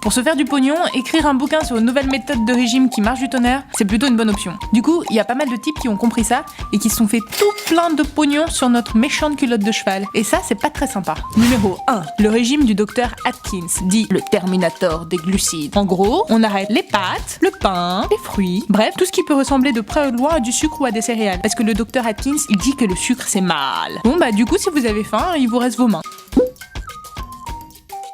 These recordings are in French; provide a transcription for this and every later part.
Pour se faire du pognon, écrire un bouquin sur une nouvelle méthode de régime qui marche du tonnerre, c'est plutôt une bonne option. Du coup, il y a pas mal de types qui ont compris ça et qui se sont fait tout plein de pognon sur notre méchante culotte de cheval. Et ça, c'est pas très sympa. Numéro 1. Le régime du docteur Atkins, dit le Terminator des glucides. En gros, on arrête les pâtes, le pain, les fruits, bref, tout ce qui peut ressembler de près ou de loin à du sucre ou à des céréales. Parce que le docteur Atkins, il dit que le sucre, c'est mal. Bon bah du coup, si vous avez faim, il vous reste vos mains.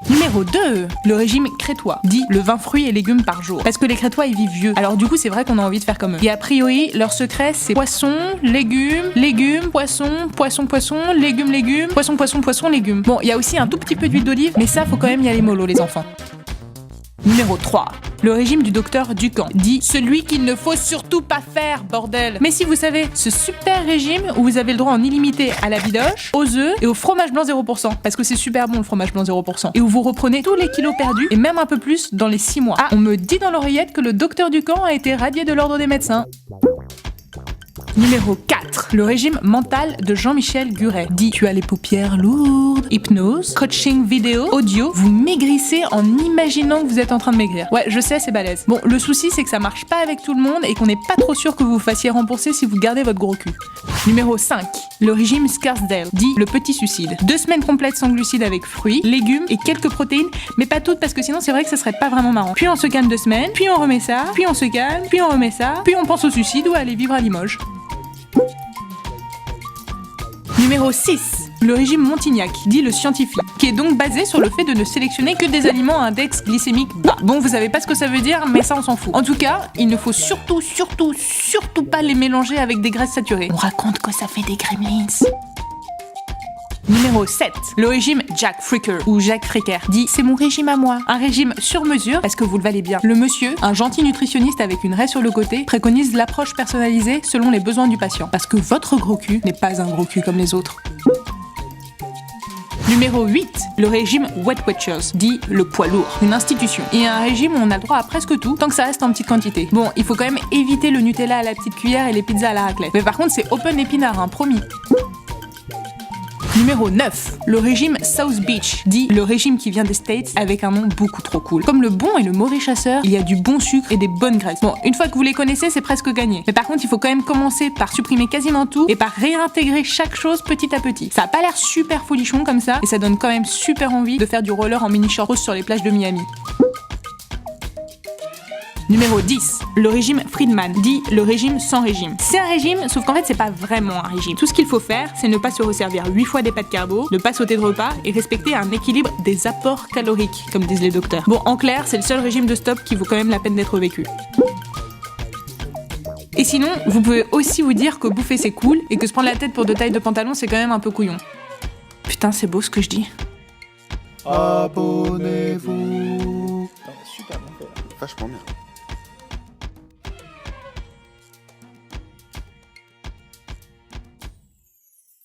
Numéro 2, le régime crétois, dit le 20 fruits et légumes par jour. Parce que les crétois ils vivent vieux, alors du coup c'est vrai qu'on a envie de faire comme eux. Et a priori, leur secret c'est poisson, légumes, légumes, poisson, poisson, poisson, légumes, légumes, poisson, poisson, poisson, légumes. Bon, il y a aussi un tout petit peu d'huile d'olive, mais ça faut quand même y aller mollo les enfants. Numéro 3. Le régime du docteur Dukan, dit celui qu'il ne faut surtout pas faire, bordel. Mais si vous savez, ce super régime où vous avez le droit en illimité à la bidoche, aux œufs et au fromage blanc 0%, parce que c'est super bon le fromage blanc 0%, et où vous reprenez tous les kilos perdus, et même un peu plus dans les 6 mois. Ah, on me dit dans l'oreillette que le docteur Dukan a été radié de l'ordre des médecins. Numéro 4. Le régime mental de Jean-Michel Guret, dit tu as les paupières lourdes, hypnose, coaching vidéo, audio, vous maigrissez en imaginant que vous êtes en train de maigrir. Ouais, je sais, c'est balèze. Bon, le souci c'est que ça marche pas avec tout le monde et qu'on n'est pas trop sûr que vous vous fassiez rembourser si vous gardez votre gros cul. Numéro 5. Le régime Scarsdale, dit le petit suicide. 2 semaines complètes sans glucides avec fruits, légumes et quelques protéines, mais pas toutes parce que sinon c'est vrai que ça serait pas vraiment marrant. Puis on se calme 2 semaines, puis on remet ça, puis on se calme, puis on remet ça, puis on pense au suicide ou à aller vivre à Limoges. Numéro 6. Le régime Montignac, dit le scientifique, qui est donc basé sur le fait de ne sélectionner que des aliments à index glycémique bas. Bon, vous savez pas ce que ça veut dire, mais ça on s'en fout. En tout cas, il ne faut surtout pas les mélanger avec des graisses saturées. On raconte que ça fait des gremlins. Numéro 7. Le régime Jack Fricker, ou Jacques Fricker, dit c'est mon régime à moi. Un régime sur mesure, parce que vous le valez bien. Le monsieur, un gentil nutritionniste avec une raie sur le côté, préconise l'approche personnalisée selon les besoins du patient. Parce que votre gros cul n'est pas un gros cul comme les autres. Numéro 8. Le régime Weight Watchers, dit le poids lourd, une institution. Et un régime où on a le droit à presque tout, tant que ça reste en petite quantité. Bon, il faut quand même éviter le Nutella à la petite cuillère et les pizzas à la raclette. Mais par contre, c'est open épinard, hein, promis. Numéro 9. Le régime South Beach, dit le régime qui vient des States avec un nom beaucoup trop cool. Comme le bon et le mauvais chasseur, il y a du bon sucre et des bonnes graisses. Bon, une fois que vous les connaissez, c'est presque gagné. Mais par contre, il faut quand même commencer par supprimer quasiment tout et par réintégrer chaque chose petit à petit. Ça a pas l'air super folichon comme ça et ça donne quand même super envie de faire du roller en mini short rose sur les plages de Miami. Numéro 10. Le régime Friedman, dit le régime sans régime. C'est un régime, sauf qu'en fait c'est pas vraiment un régime. Tout ce qu'il faut faire, c'est ne pas se resservir 8 fois des pâtes carbo, ne pas sauter de repas et respecter un équilibre des apports caloriques, comme disent les docteurs. Bon, en clair, c'est le seul régime de stop qui vaut quand même la peine d'être vécu. Et sinon, vous pouvez aussi vous dire que bouffer c'est cool et que se prendre la tête pour 2 tailles de pantalon c'est quand même un peu couillon. Putain, c'est beau ce que je dis. Abonnez-vous. Super bien fait. Vachement bien.